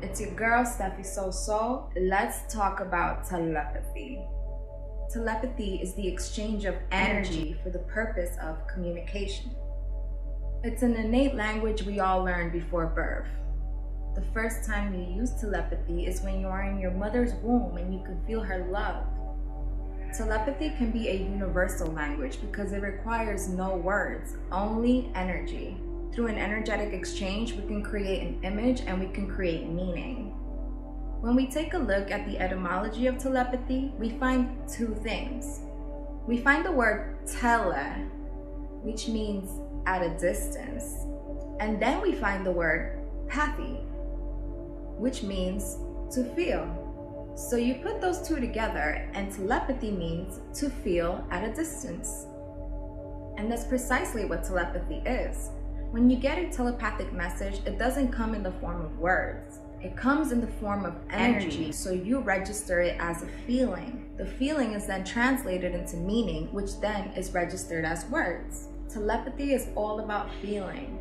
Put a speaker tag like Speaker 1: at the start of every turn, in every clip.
Speaker 1: it's your girl Steffi So. Let's talk about telepathy. Telepathy is the exchange of energy for the purpose of communication. It's an innate language we all learn before birth. The first time you use telepathy is when you are in your mother's womb and you can feel her love. Telepathy can be a universal language because it requires no words, only energy. Through an energetic exchange, we can create an image and we can create meaning. When we take a look at the etymology of telepathy, we find two things. We find the word tele, which means at a distance, and then we find the word pathy, which means to feel. So you put those two together and telepathy means to feel at a distance. And that's precisely what telepathy is. When you get a telepathic message, it doesn't come in the form of words. It comes in the form of energy, so you register it as a feeling. The feeling is then translated into meaning, which then is registered as words. Telepathy is all about feeling.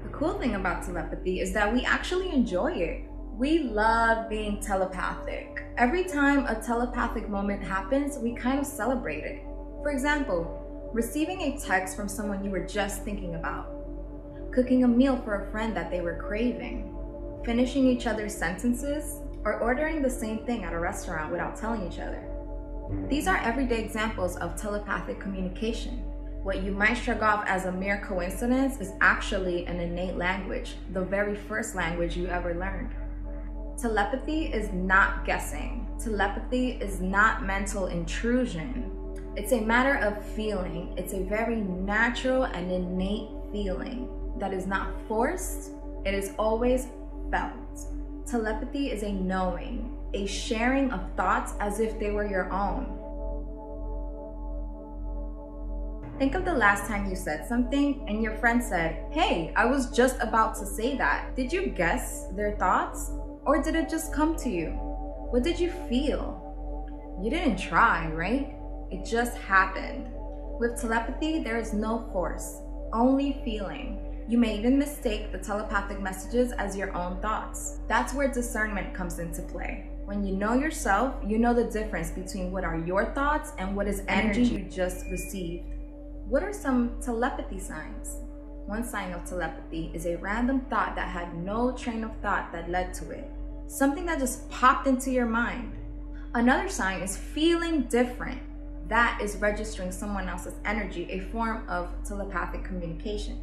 Speaker 1: The cool thing about telepathy is that we actually enjoy it. We love being telepathic. Every time a telepathic moment happens, we kind of celebrate it. For example, receiving a text from someone you were just thinking about, cooking a meal for a friend that they were craving, finishing each other's sentences, or ordering the same thing at a restaurant without telling each other. These are everyday examples of telepathic communication. What you might shrug off as a mere coincidence is actually an innate language, the very first language you ever learned. Telepathy is not guessing. Telepathy is not mental intrusion. It's a matter of feeling. It's a very natural and innate feeling that is not forced. It is always felt. Telepathy is a knowing, a sharing of thoughts as if they were your own. Think of the last time you said something and your friend said, "Hey, I was just about to say that." Did you guess their thoughts? Or did it just come to you? What did you feel? You didn't try, right? It just happened. With telepathy, there is no force, only feeling. You may even mistake the telepathic messages as your own thoughts. That's where discernment comes into play. When you know yourself, you know the difference between what are your thoughts and what is energy you just received. What are some telepathy signs? One sign of telepathy is a random thought that had no train of thought that led to it. Something that just popped into your mind. Another sign is feeling different. That is registering someone else's energy, a form of telepathic communication.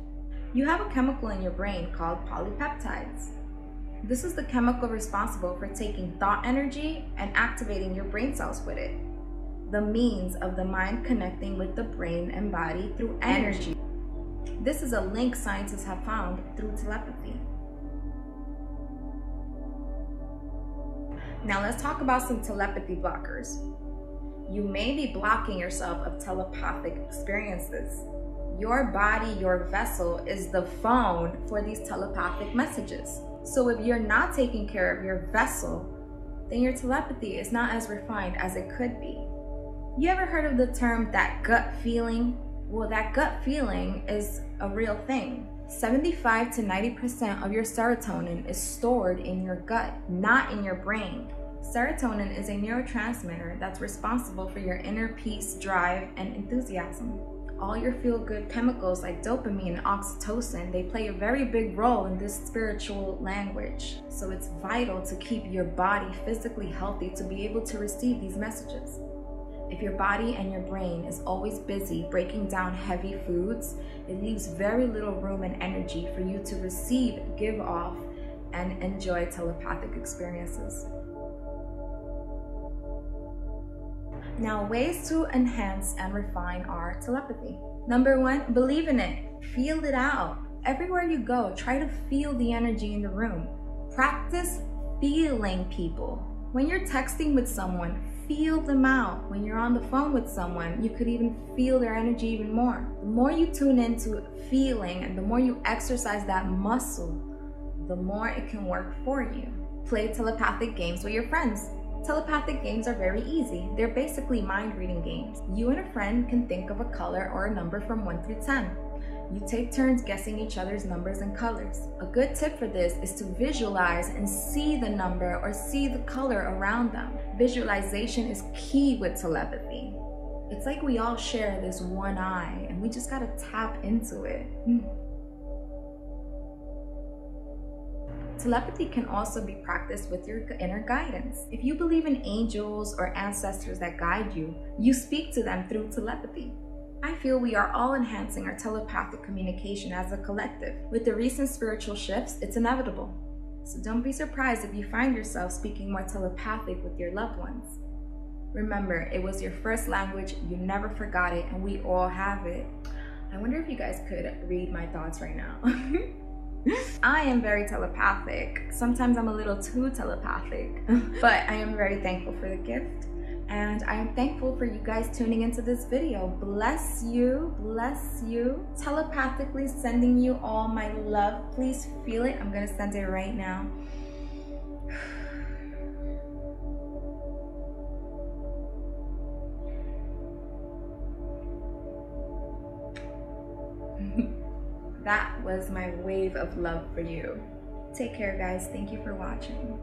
Speaker 1: You have a chemical in your brain called polypeptides. This is the chemical responsible for taking thought energy and activating your brain cells with it. The means of the mind connecting with the brain and body through energy. This is a link scientists have found through telepathy. Now let's talk about some telepathy blockers. You may be blocking yourself of telepathic experiences. Your body, your vessel, is the phone for these telepathic messages. So if you're not taking care of your vessel, then your telepathy is not as refined as it could be. You ever heard of the term that gut feeling? Well, that gut feeling is a real thing. 75 to 90% of your serotonin is stored in your gut, not in your brain. Serotonin is a neurotransmitter that's responsible for your inner peace, drive, and enthusiasm. All your feel-good chemicals like dopamine and oxytocin, they play a very big role in this spiritual language. So it's vital to keep your body physically healthy to be able to receive these messages. If your body and your brain is always busy breaking down heavy foods, it leaves very little room and energy for you to receive, give off, and enjoy telepathic experiences. Now, ways to enhance and refine our telepathy. Number one, believe in it. Feel it out. Everywhere you go, try to feel the energy in the room. Practice feeling people. When you're texting with someone, feel them out. When you're on the phone with someone, you could even feel their energy even more. The more you tune into feeling and the more you exercise that muscle, the more it can work for you. Play telepathic games with your friends. Telepathic games are very easy. They're basically mind-reading games. You and a friend can think of a color or a number from 1 through 10. You take turns guessing each other's numbers and colors. A good tip for this is to visualize and see the number or see the color around them. Visualization is key with telepathy. It's like we all share this one eye and we just gotta tap into it. Telepathy can also be practiced with your inner guidance. If you believe in angels or ancestors that guide you, you speak to them through telepathy. I feel we are all enhancing our telepathic communication as a collective. With the recent spiritual shifts, it's inevitable. So don't be surprised if you find yourself speaking more telepathic with your loved ones. Remember, it was your first language, you never forgot it, and we all have it. I wonder if you guys could read my thoughts right now. I am very telepathic. Sometimes I'm a little too telepathic, but I am very thankful for the gift. And I am thankful for you guys tuning into this video. Bless you, bless you. Telepathically sending you all my love. Please feel it. I'm gonna send it right now. That was my wave of love for you. Take care, guys. Thank you for watching.